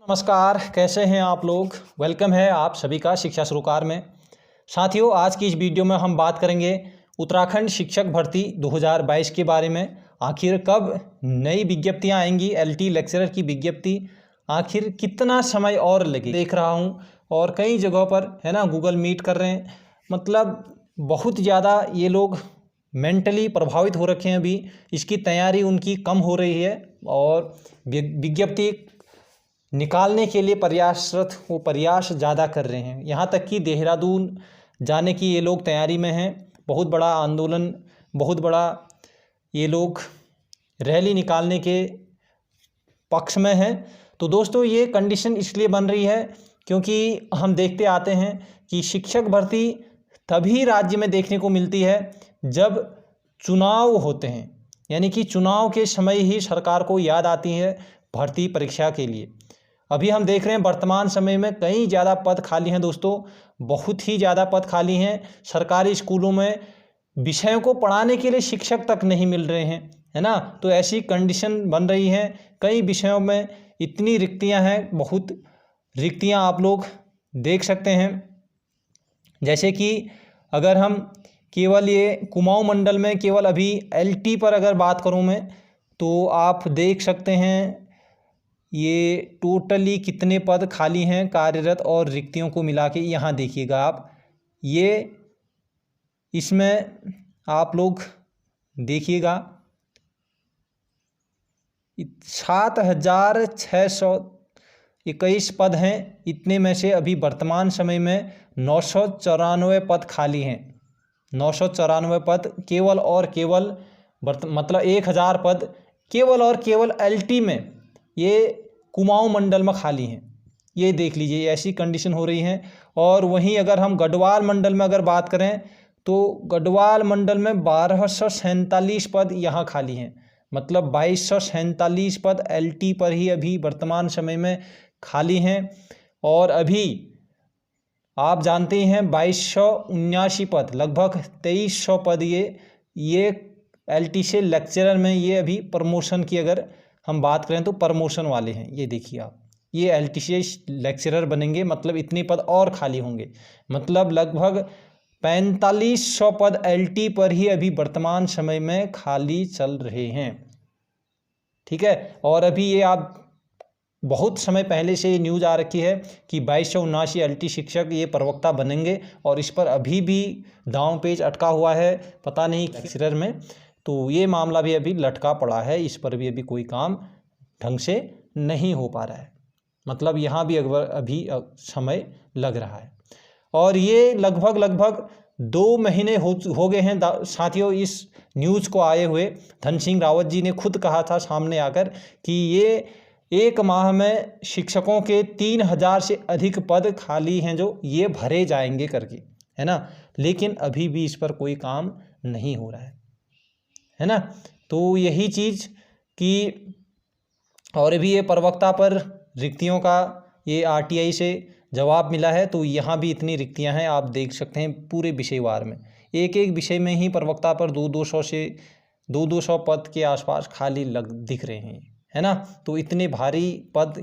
नमस्कार, कैसे हैं आप लोग। वेलकम है आप सभी का शिक्षा सरोकार में। साथियों, आज की इस वीडियो में हम बात करेंगे उत्तराखंड शिक्षक भर्ती 2022 के बारे में। आखिर कब नई विज्ञप्तियां आएंगी, एलटी लेक्चरर की विज्ञप्ति, आखिर कितना समय और लगे। देख रहा हूं और कई जगहों पर है ना गूगल मीट कर रहे हैं। मतलब बहुत ज़्यादा ये लोग मेंटली प्रभावित हो रखे हैं। अभी इसकी तैयारी उनकी कम हो रही है और विज्ञप्ति निकालने के लिए प्रयास ज़्यादा कर रहे हैं। यहाँ तक कि देहरादून जाने की ये लोग तैयारी में हैं। बहुत बड़ा आंदोलन, बहुत बड़ा ये लोग रैली निकालने के पक्ष में हैं। तो दोस्तों, ये कंडीशन इसलिए बन रही है क्योंकि हम देखते आते हैं कि शिक्षक भर्ती तभी राज्य में देखने को मिलती है जब चुनाव होते हैं। यानी कि चुनाव के समय ही सरकार को याद आती है भर्ती परीक्षा के लिए। अभी हम देख रहे हैं वर्तमान समय में कई ज़्यादा पद खाली हैं दोस्तों, बहुत ही ज़्यादा पद खाली हैं। सरकारी स्कूलों में विषयों को पढ़ाने के लिए शिक्षक तक नहीं मिल रहे हैं, है ना। तो ऐसी कंडीशन बन रही है, कई विषयों में इतनी रिक्तियां हैं, बहुत रिक्तियां आप लोग देख सकते हैं। जैसे कि अगर हम केवल ये कुमाऊं मंडल में केवल अभी एलटी पर अगर बात करूं मैं, तो आप देख सकते हैं ये टोटली कितने पद खाली हैं कार्यरत और रिक्तियों को मिला के। यहाँ देखिएगा आप, ये इसमें आप लोग देखिएगा 7,621 पद हैं। इतने में से अभी वर्तमान समय में 994 पद खाली हैं। 994 पद केवल और केवल मतलब 1,000 पद केवल और केवल एलटी में ये कुमाऊं मंडल में खाली हैं। ये देख लीजिए, ऐसी कंडीशन हो रही है। और वहीं अगर हम गढ़वाल मंडल में अगर बात करें तो गढ़वाल मंडल में 1247 पद यहाँ खाली हैं। मतलब 2247 पद एलटी पर ही अभी वर्तमान समय में खाली हैं। और अभी आप जानते हैं 2279 पद, लगभग 2300 पद ये एलटी से लेक्चरर में, ये अभी प्रमोशन की अगर हम बात करें तो प्रमोशन वाले हैं। ये देखिए आप, ये एलटी से लेक्चरर बनेंगे, मतलब इतने पद और खाली होंगे। मतलब लगभग 4500 पद एलटी पर ही अभी वर्तमान समय में खाली चल रहे हैं। ठीक है। और अभी ये आप बहुत समय पहले से ये न्यूज़ आ रखी है कि 2279 एलटी शिक्षक ये प्रवक्ता बनेंगे और इस पर अभी भी दांव पेच अटका हुआ है, पता नहीं लेक्चरर में। तो ये मामला भी अभी लटका पड़ा है, इस पर भी अभी कोई काम ढंग से नहीं हो पा रहा है। मतलब यहाँ भी अभी समय लग रहा है। और ये लगभग 2 महीने हो गए हैं साथियों इस न्यूज़ को आए हुए। धन सिंह रावत जी ने खुद कहा था सामने आकर कि ये 1 माह में शिक्षकों के 3000 से अधिक पद खाली हैं जो ये भरे जाएंगे करके, है ना। लेकिन अभी भी इस पर कोई काम नहीं हो रहा है ना। तो यही चीज़ कि और अभी ये प्रवक्ता पर रिक्तियों का ये आरटीआई से जवाब मिला है। तो यहाँ भी इतनी रिक्तियाँ हैं, आप देख सकते हैं पूरे विषयवार में एक एक विषय में ही प्रवक्ता पर 200 से 200 पद के आसपास खाली दिख रहे हैं, है ना। तो इतने भारी पद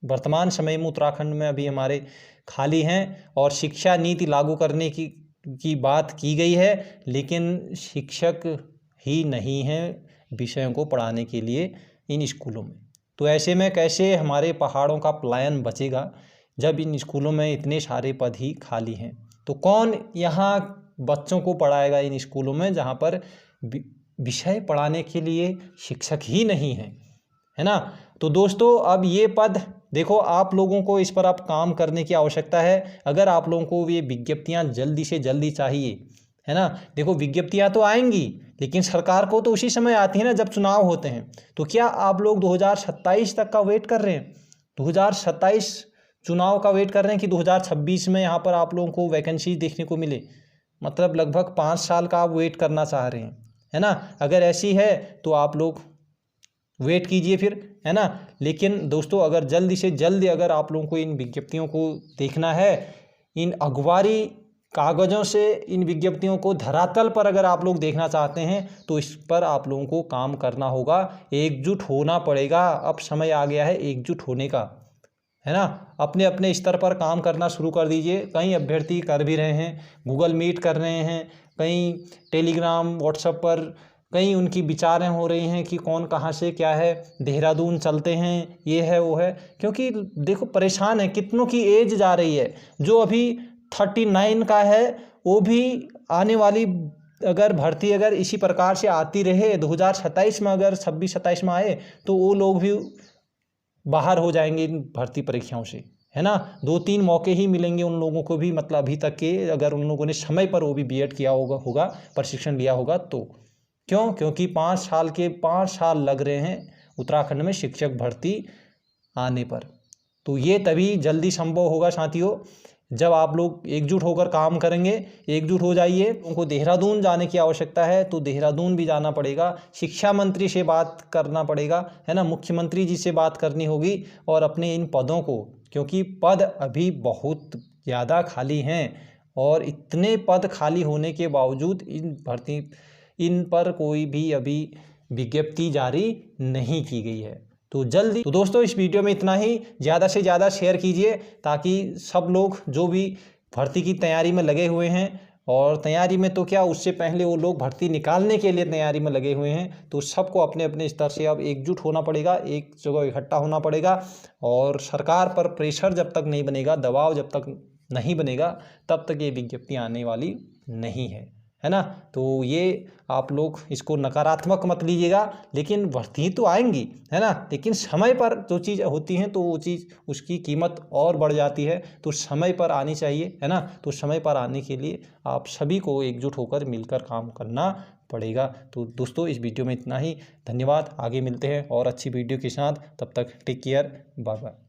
वर्तमान समय में उत्तराखंड में अभी हमारे खाली हैं। और शिक्षा नीति लागू करने की बात की गई है, लेकिन शिक्षक ही नहीं हैं विषयों को पढ़ाने के लिए इन स्कूलों में। तो ऐसे में कैसे हमारे पहाड़ों का पलायन बचेगा जब इन स्कूलों में इतने सारे पद ही खाली हैं। तो कौन यहाँ बच्चों को पढ़ाएगा इन स्कूलों में जहाँ पर विषय पढ़ाने के लिए शिक्षक ही नहीं हैं, है ना। तो दोस्तों, अब ये पद देखो, आप लोगों को इस पर अब काम करने की आवश्यकता है। अगर आप लोगों को ये विज्ञप्तियाँ जल्दी से जल्दी चाहिए, है ना। देखो, विज्ञप्तियाँ तो आएंगी लेकिन सरकार को तो उसी समय आती है ना जब चुनाव होते हैं। तो क्या आप लोग 2027 तक का वेट कर रहे हैं, 2027 चुनाव का वेट कर रहे हैं कि 2026 में यहाँ पर आप लोगों को वैकेंसी देखने को मिले? मतलब लगभग 5 साल का आप वेट करना चाह रहे हैं, है ना। अगर ऐसी है तो आप लोग वेट कीजिए फिर, है ना। लेकिन दोस्तों, अगर जल्दी से जल्दी अगर आप लोगों को इन विज्ञप्तियों को देखना है, इन अखबारी कागज़ों से इन विज्ञप्तियों को धरातल पर अगर आप लोग देखना चाहते हैं तो इस पर आप लोगों को काम करना होगा, एकजुट होना पड़ेगा। अब समय आ गया है एकजुट होने का, है ना। अपने अपने स्तर पर काम करना शुरू कर दीजिए। कई अभ्यर्थी कर भी रहे हैं, गूगल मीट कर रहे हैं, कई टेलीग्राम व्हाट्सएप पर कई उनकी विचारें हो रही हैं कि कौन कहाँ से क्या है, देहरादून चलते हैं, ये है वो है। क्योंकि देखो परेशान है, कितनों की एज जा रही है। जो अभी 39 का है वो भी आने वाली अगर भर्ती अगर इसी प्रकार से आती रहे 2027 में, अगर 26-27 में आए तो वो लोग भी बाहर हो जाएंगे इन भर्ती परीक्षाओं से, है ना। 2-3 मौके ही मिलेंगे उन लोगों को भी, मतलब अभी तक के अगर उन लोगों ने समय पर वो भी बीएड किया होगा प्रशिक्षण लिया होगा तो। क्यों? क्योंकि 5 साल लग रहे हैं उत्तराखंड में शिक्षक भर्ती आने पर। तो ये तभी जल्दी संभव होगा साथियों जब आप लोग एकजुट होकर काम करेंगे। एकजुट हो जाइए। उनको देहरादून जाने की आवश्यकता है तो देहरादून भी जाना पड़ेगा, शिक्षा मंत्री से बात करना पड़ेगा, है ना, मुख्यमंत्री जी से बात करनी होगी और अपने इन पदों को, क्योंकि पद अभी बहुत ज़्यादा खाली हैं और इतने पद खाली होने के बावजूद इन पर कोई भी अभी विज्ञप्ति जारी नहीं की गई है। तो जल्दी, तो दोस्तों इस वीडियो में इतना ही। ज़्यादा से ज़्यादा शेयर कीजिए ताकि सब लोग जो भी भर्ती की तैयारी में लगे हुए हैं, और तैयारी में तो क्या, उससे पहले वो लोग भर्ती निकालने के लिए तैयारी में लगे हुए हैं, तो सबको अपने अपने स्तर से अब एकजुट होना पड़ेगा, एक जगह इकट्ठा होना पड़ेगा। और सरकार पर प्रेशर जब तक नहीं बनेगा, दबाव जब तक नहीं बनेगा, तब तक ये विज्ञप्ति आने वाली नहीं है ना। तो ये आप लोग इसको नकारात्मक मत लीजिएगा, लेकिन भर्ती तो आएंगी, है ना, लेकिन समय पर जो चीज़ होती हैं तो वो चीज़ उसकी कीमत और बढ़ जाती है। तो समय पर आनी चाहिए, है ना। तो समय पर आने के लिए आप सभी को एकजुट होकर मिलकर काम करना पड़ेगा। तो दोस्तों इस वीडियो में इतना ही। धन्यवाद। आगे मिलते हैं और अच्छी वीडियो के साथ। तब तक टेक केयर, बाय बाय।